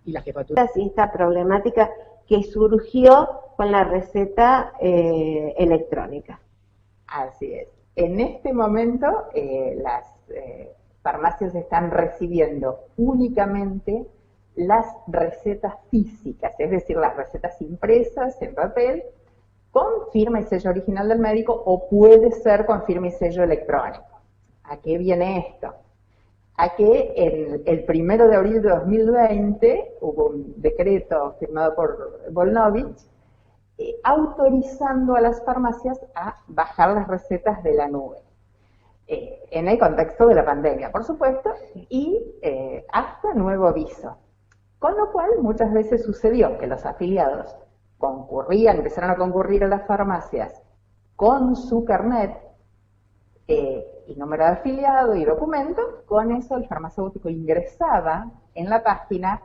y la jefatura. Así esta problemática que surgió con la receta electrónica. Así es. En este momento las farmacias están recibiendo únicamente las recetas físicas, es decir, las recetas impresas en papel con firma y sello original del médico, o puede ser con firma y sello electrónico. ¿A qué viene esto? A que el 1 de abril de 2020 hubo un decreto firmado por Volnovich autorizando a las farmacias a bajar las recetas de la nube. En el contexto de la pandemia, por supuesto, y hasta nuevo aviso. Con lo cual, muchas veces sucedió que los afiliados empezaron a concurrir a las farmacias con su carnet y número de afiliado y documento. Con eso el farmacéutico ingresaba en la página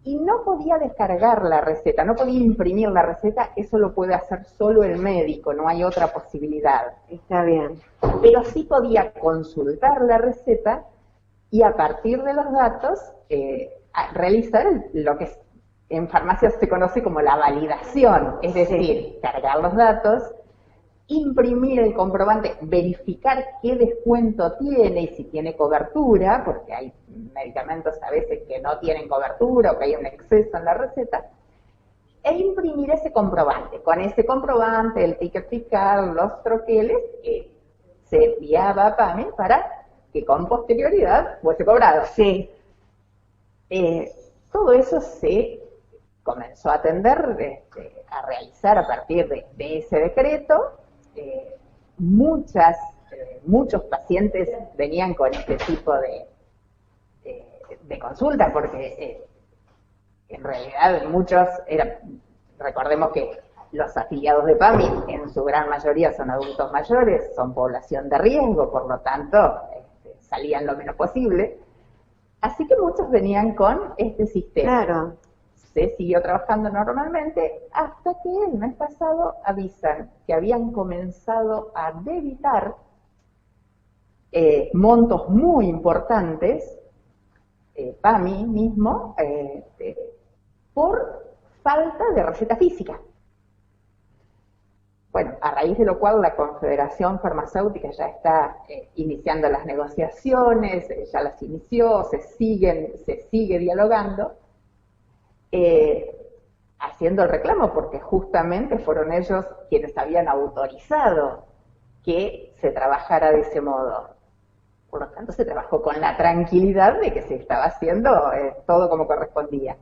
y no podía descargar la receta, no podía imprimir la receta. Eso lo puede hacer solo el médico, no hay otra posibilidad. Está bien. Pero sí podía consultar la receta y a partir de los datos realizar lo que en farmacias se conoce como la validación, es decir, cargar los datos, imprimir el comprobante, verificar qué descuento tiene y si tiene cobertura, porque hay medicamentos a veces que no tienen cobertura o que hay un exceso en la receta, e imprimir ese comprobante. Con ese comprobante, el ticket fiscal, los troqueles, se enviaba a PAMI para que con posterioridad fuese cobrado. Sí. Todo eso se comenzó a atender, a realizar a partir de ese decreto. Muchos pacientes venían con este tipo de consulta, porque en realidad muchos recordemos que los afiliados de PAMI en su gran mayoría son adultos mayores, son población de riesgo, por lo tanto salían lo menos posible. Así que muchos venían con este sistema. Claro. Se siguió trabajando normalmente hasta que el mes pasado avisan que habían comenzado a debitar montos muy importantes, PAMI mismo, por falta de receta física. Bueno, a raíz de lo cual la Confederación Farmacéutica ya está iniciando las negociaciones, ya las inició, se sigue dialogando, haciendo el reclamo, porque justamente fueron ellos quienes habían autorizado que se trabajara de ese modo. Por lo tanto, se trabajó con la tranquilidad de que se estaba haciendo todo como correspondía.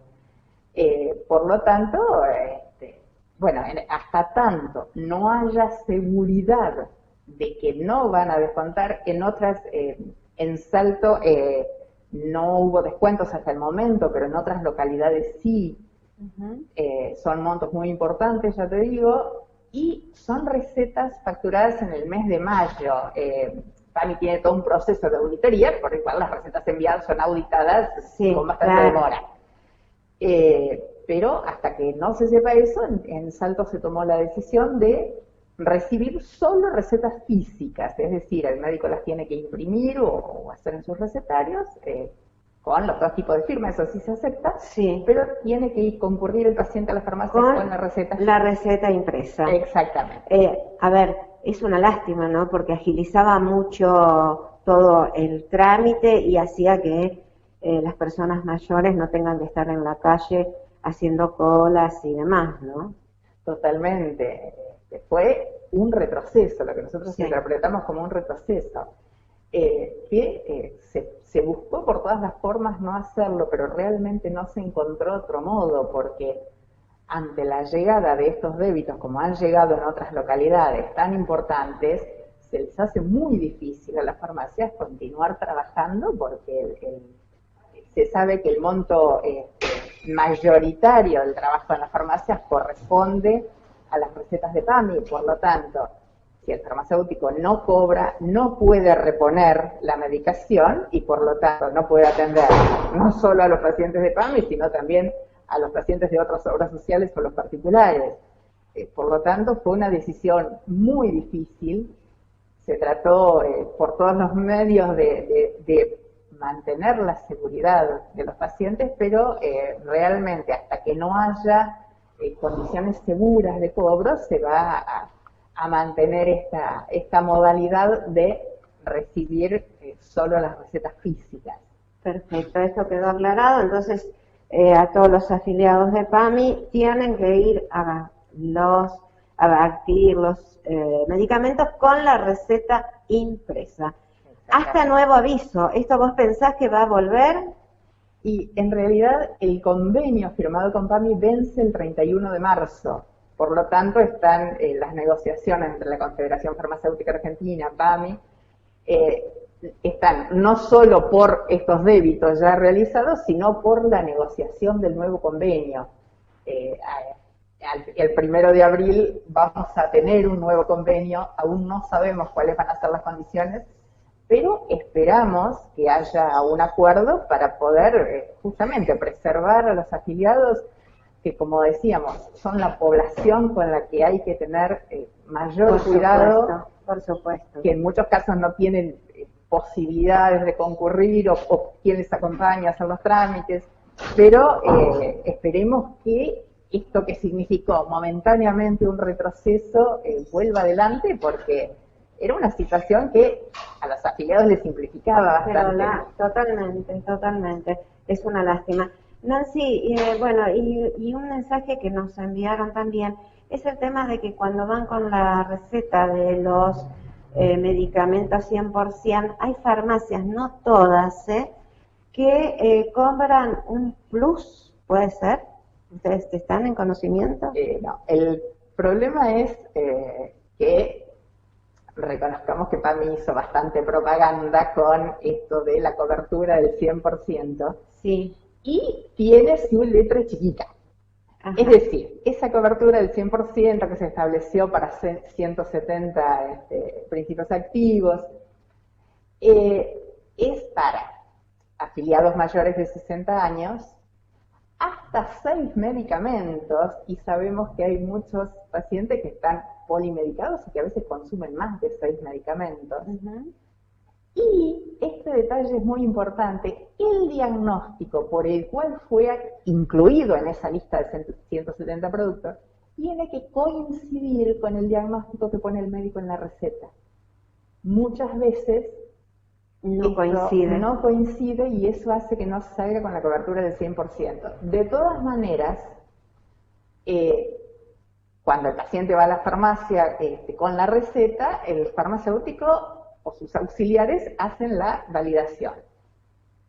Por lo tanto, bueno, hasta tanto no haya seguridad de que no van a descontar, en Salto no hubo descuentos hasta el momento, pero en otras localidades sí. Son montos muy importantes, ya te digo, y son recetas facturadas en el mes de mayo. PAMI tiene todo un proceso de auditoría, por el cual las recetas enviadas son auditadas con bastante demora. Pero hasta que no se sepa eso, en Salto se tomó la decisión de recibir solo recetas físicas, es decir, el médico las tiene que imprimir o hacer en sus recetarios, con los dos tipos de firmas, eso sí se acepta, pero tiene que concurrir el paciente a la farmacia con la receta. La receta impresa. Exactamente. A ver, es una lástima, ¿no? Porque agilizaba mucho todo el trámite y hacía que las personas mayores no tengan que estar en la calle haciendo colas y demás, ¿no? Totalmente. Fue un retroceso, lo que nosotros interpretamos como un retroceso, que se buscó por todas las formas no hacerlo, pero realmente no se encontró otro modo, porque ante la llegada de estos débitos, como han llegado en otras localidades tan importantes, se les hace muy difícil a las farmacias continuar trabajando, porque se sabe que el monto mayoritario del trabajo en las farmacias corresponde a las recetas de PAMI. Por lo tanto, si el farmacéutico no cobra, no puede reponer la medicación y por lo tanto no puede atender no solo a los pacientes de PAMI, sino también a los pacientes de otras obras sociales o los particulares. Por lo tanto, fue una decisión muy difícil. Se trató por todos los medios de mantener la seguridad de los pacientes, pero realmente hasta que no haya condiciones seguras de cobro, se va a mantener esta modalidad de recibir solo las recetas físicas. Perfecto, esto quedó aclarado. Entonces, a todos los afiliados de PAMI tienen que ir a adquirir los medicamentos con la receta impresa. Hasta nuevo aviso, ¿esto vos pensás que va a volver? Y en realidad el convenio firmado con PAMI vence el 31 de marzo. Por lo tanto, están las negociaciones entre la Confederación Farmacéutica Argentina, PAMI, están no solo por estos débitos ya realizados, sino por la negociación del nuevo convenio. El 1 de abril vamos a tener un nuevo convenio, aún no sabemos cuáles van a ser las condiciones, pero esperamos que haya un acuerdo para poder justamente preservar a los afiliados, que como decíamos, son la población con la que hay que tener mayor cuidado, por supuesto, que en muchos casos no tienen posibilidades de concurrir o quien les acompaña a hacer los trámites, pero esperemos que esto que significó momentáneamente un retroceso vuelva adelante, porque era una situación que a los afiliados les simplificaba bastante. Totalmente. Es una lástima. Nancy, bueno, y un mensaje que nos enviaron también es el tema de que cuando van con la receta de los medicamentos 100%, hay farmacias, no todas, que cobran un plus, ¿puede ser? ¿Ustedes están en conocimiento? No, el problema es que reconozcamos que PAMI hizo bastante propaganda con esto de la cobertura del 100%. Sí. Y tiene su letra chiquita. Ajá. Es decir, esa cobertura del 100% que se estableció para 170 principios activos es para afiliados mayores de 60 años, hasta 6 medicamentos, y sabemos que hay muchos pacientes que están polimedicados y que a veces consumen más de 6 medicamentos. Uh-huh. Y este detalle es muy importante, el diagnóstico por el cual fue incluido en esa lista de 170 productos tiene que coincidir con el diagnóstico que pone el médico en la receta. Muchas veces no coincide y eso hace que no salga con la cobertura del 100%. De todas maneras, cuando el paciente va a la farmacia con la receta, el farmacéutico o sus auxiliares hacen la validación.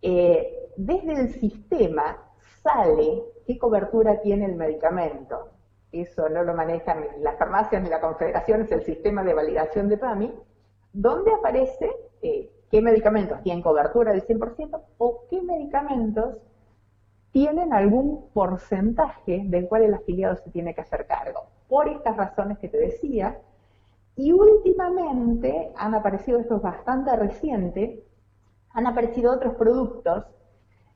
Desde el sistema sale qué cobertura tiene el medicamento. Eso no lo manejan ni las farmacias ni la Confederación, es el sistema de validación de PAMI, donde aparece qué medicamentos tienen cobertura del 100% o qué medicamentos tienen algún porcentaje del cual el afiliado se tiene que hacer cargo. Por estas razones que te decía. Y últimamente han aparecido, esto es bastante reciente, han aparecido otros productos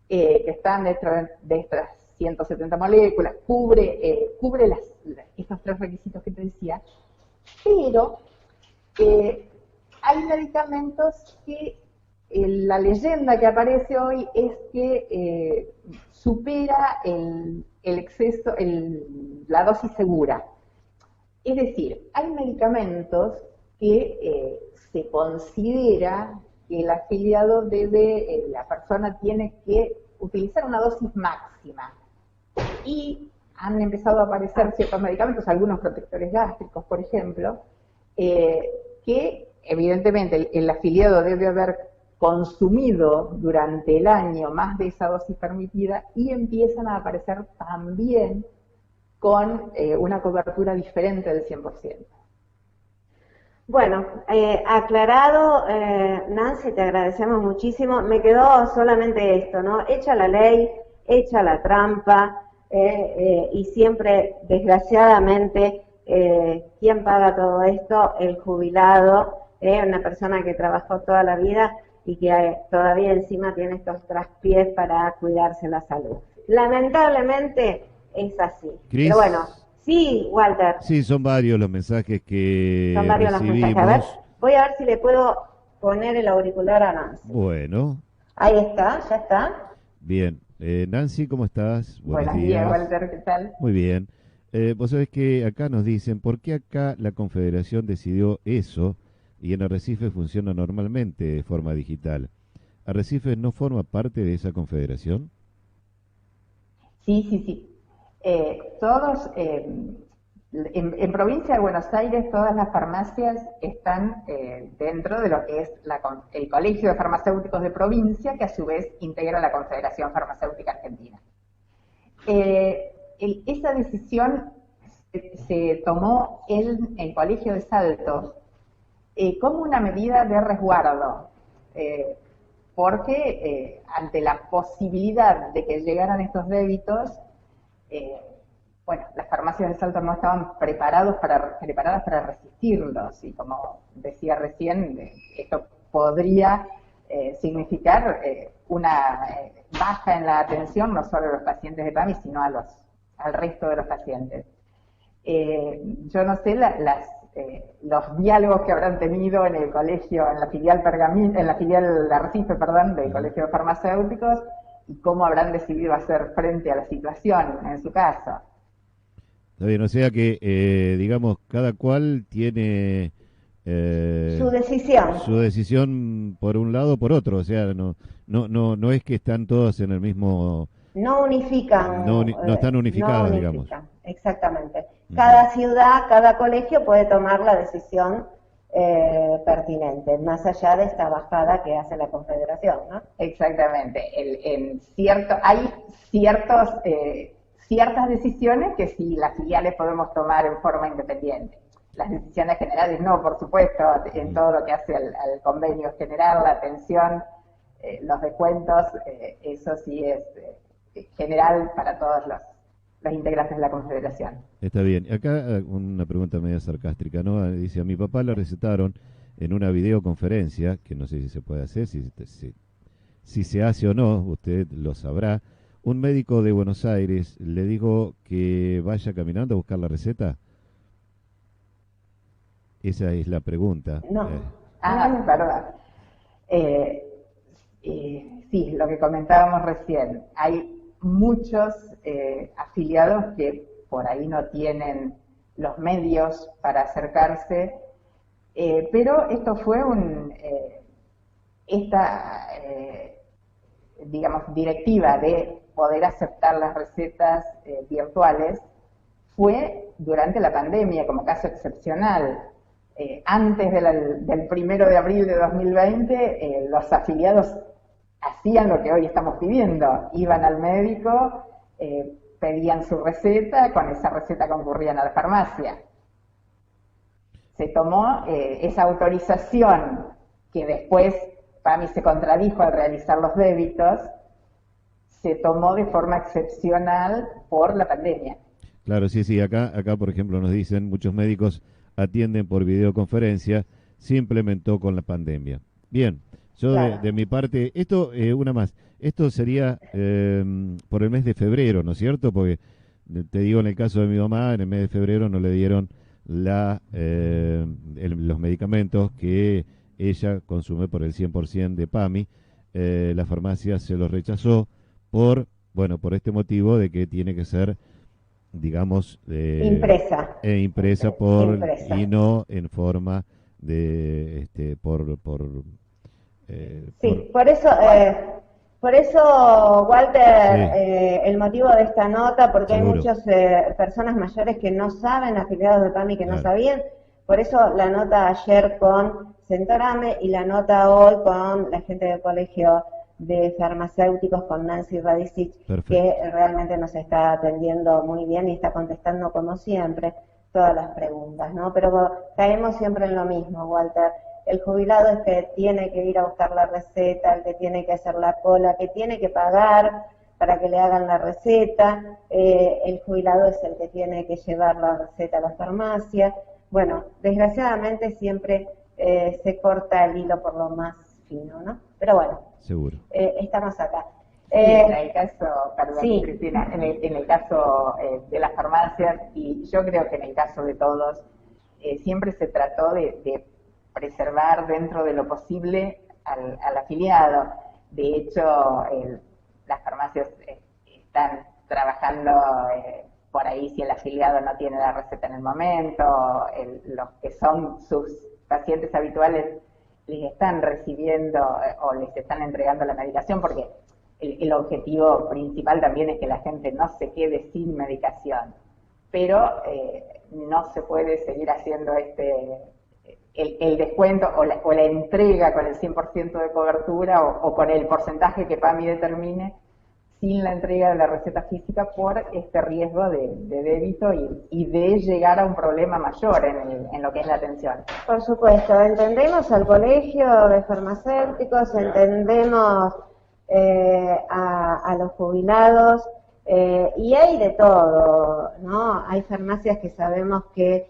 que están dentro de estas 170 moléculas, cubre estos 3 requisitos que te decía, pero hay medicamentos que la leyenda que aparece hoy es que supera el exceso, la dosis segura. Es decir, hay medicamentos que se considera que el afiliado debe, la persona tiene que utilizar una dosis máxima. Y han empezado a aparecer ciertos medicamentos, algunos protectores gástricos, por ejemplo, que evidentemente el afiliado debe haber consumido durante el año más de esa dosis permitida y empiezan a aparecer también con una cobertura diferente del 100%. Bueno, aclarado, Nancy, te agradecemos muchísimo. Me quedó solamente esto, ¿no? Hecha la ley, hecha la trampa, y siempre, desgraciadamente, ¿quién paga todo esto? El jubilado, una persona que trabajó toda la vida y que todavía encima tiene estos traspiés para cuidarse la salud. Lamentablemente, es así. Cris, pero bueno, sí, Walter. Sí, son varios los mensajes que recibimos. A ver, voy a ver si le puedo poner el auricular a Nancy. Bueno. Ahí está, ya está. Bien. Nancy, ¿cómo estás? Buenos días, Walter, ¿qué tal? Muy bien. Vos sabés que acá nos dicen, ¿por qué acá la Confederación decidió eso y en Arrecife funciona normalmente de forma digital? ¿Arrecife no forma parte de esa confederación? Sí, sí, sí. Todos, en provincia de Buenos Aires, todas las farmacias están dentro de lo que es el Colegio de Farmacéuticos de Provincia, que a su vez integra la Confederación Farmacéutica Argentina. Esa decisión se tomó en el Colegio de Salto como una medida de resguardo, porque ante la posibilidad de que llegaran estos débitos, bueno, las farmacias de Salto no estaban preparadas para resistirlos, y como decía recién, esto podría significar una baja en la atención no solo a los pacientes de PAMI, sino al resto de los pacientes. Yo no sé los diálogos que habrán tenido en el colegio, en la filial Arrecife, del Colegio de Farmacéuticos, y cómo habrán decidido hacer frente a la situación en su caso. Está bien, o sea que, digamos, cada cual tiene Su decisión por un lado o por otro, o sea, no es que están todos en el mismo, No unifican, no están no unificadas, digamos. unifican, exactamente. Cada ciudad, cada colegio puede tomar la decisión pertinente, más allá de esta bajada que hace la Confederación, ¿no? Exactamente. Hay ciertas decisiones que sí las filiales podemos tomar en forma independiente. Las decisiones generales no, por supuesto, en todo lo que hace al convenio general, la atención, los descuentos, eso sí es general para todos los integrantes de la Confederación. Está bien. Acá una pregunta media sarcástica, ¿no? Dice, a mi papá le recetaron en una videoconferencia, que no sé si se puede hacer, si se hace o no, usted lo sabrá. Un médico de Buenos Aires le dijo que vaya caminando a buscar la receta. Esa es la pregunta. No. Perdón. Sí, lo que comentábamos recién. Hay muchos afiliados que por ahí no tienen los medios para acercarse, pero esto fue digamos, directiva de poder aceptar las recetas virtuales fue durante la pandemia como caso excepcional. Antes del 1 de abril de 2020, los afiliados hacían lo que hoy estamos pidiendo, iban al médico, pedían su receta, con esa receta concurrían a la farmacia. Se tomó esa autorización que después PAMI se contradijo al realizar los débitos, se tomó de forma excepcional por la pandemia. Claro, sí, acá por ejemplo nos dicen, muchos médicos atienden por videoconferencia, se implementó con la pandemia. Bien, yo Claro. de mi parte, esto, una más, esto sería por el mes de febrero, ¿no es cierto? Porque te digo, en el caso de mi mamá, en el mes de febrero no le dieron los medicamentos que ella consume por el 100% de PAMI. La farmacia se los rechazó por este motivo de que tiene que ser, digamos, Impresa. impresa Impresa. y no en forma de Sí, por eso, Walter, Sí. el motivo de esta nota, porque hay Seguro. muchas personas mayores que no saben, afiliados de PAMI que no Claro. sabían, por eso la nota ayer con Centorame y la nota hoy con la gente del Colegio de Farmacéuticos, con Nancy Radicic, Perfecto. que realmente nos está atendiendo muy bien y está contestando como siempre todas las preguntas, ¿no? Pero caemos siempre en lo mismo, Walter. El jubilado es que tiene que ir a buscar la receta, el que tiene que hacer la cola, que tiene que pagar para que le hagan la receta, el jubilado es el que tiene que llevar la receta a la farmacia. Bueno, desgraciadamente siempre se corta el hilo por lo más fino, ¿no? Pero bueno, Seguro. estamos acá. En el caso, perdón, sí. Cristina, en el caso de las farmacias, y yo creo que en el caso de todos, siempre se trató de preservar dentro de lo posible al afiliado. De hecho, las farmacias están trabajando por ahí si el afiliado no tiene la receta en el momento, los que son sus pacientes habituales les están recibiendo o les están entregando la medicación, porque el objetivo principal también es que la gente no se quede sin medicación, pero no se puede seguir haciendo el descuento o la entrega con el 100% de cobertura o con el porcentaje que PAMI determine sin la entrega de la receta física por este riesgo de débito y de llegar a un problema mayor en lo que es la atención. Por supuesto, entendemos al colegio de farmacéuticos, entendemos a los jubilados, y hay de todo, ¿no? Hay farmacias que sabemos que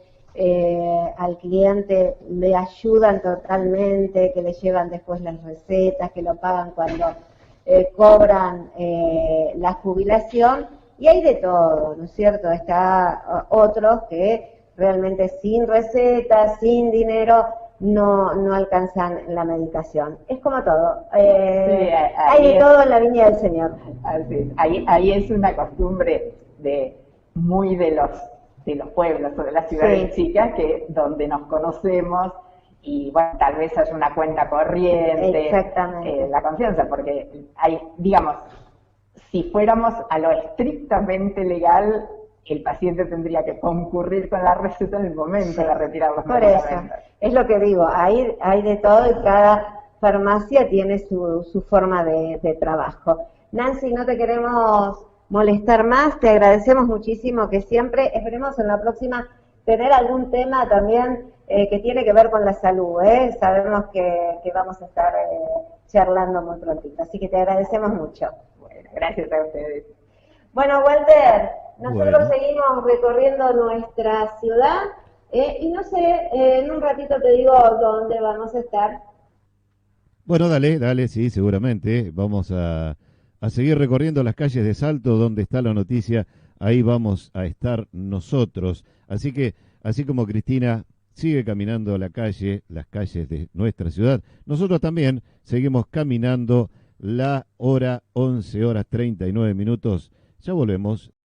al cliente le ayudan totalmente, que le llevan después las recetas, que lo pagan cuando cobran la jubilación, y hay de todo, ¿no es cierto? Está otros que realmente sin receta, sin dinero, no alcanzan la medicación. Es como todo. Sí, hay de todo en la viña del Señor. Así es. Ahí es una costumbre muy de los pueblos o de las ciudades chicas, que donde nos conocemos y bueno, tal vez haya una cuenta corriente. Exactamente. La confianza, porque hay, digamos, si fuéramos a lo estrictamente legal, el paciente tendría que concurrir con la receta en el momento de retirar los medicamentos. Por eso, es lo que digo, hay de todo y cada farmacia tiene su forma de trabajo. Nancy, no te queremos molestar más, te agradecemos muchísimo que siempre, esperemos en la próxima tener algún tema también que tiene que ver con la salud, sabemos que vamos a estar charlando muy prontito, así que te agradecemos mucho. Bueno, gracias a ustedes. Bueno, Walter, nosotros seguimos recorriendo nuestra ciudad y no sé, en un ratito te digo dónde vamos a estar. Bueno, dale, sí, seguramente. Vamos a seguir recorriendo las calles de Salto, donde está la noticia, ahí vamos a estar nosotros. Así que, así como Cristina sigue caminando las calles de nuestra ciudad, nosotros también seguimos caminando la hora 11 horas 39 minutos. Ya volvemos.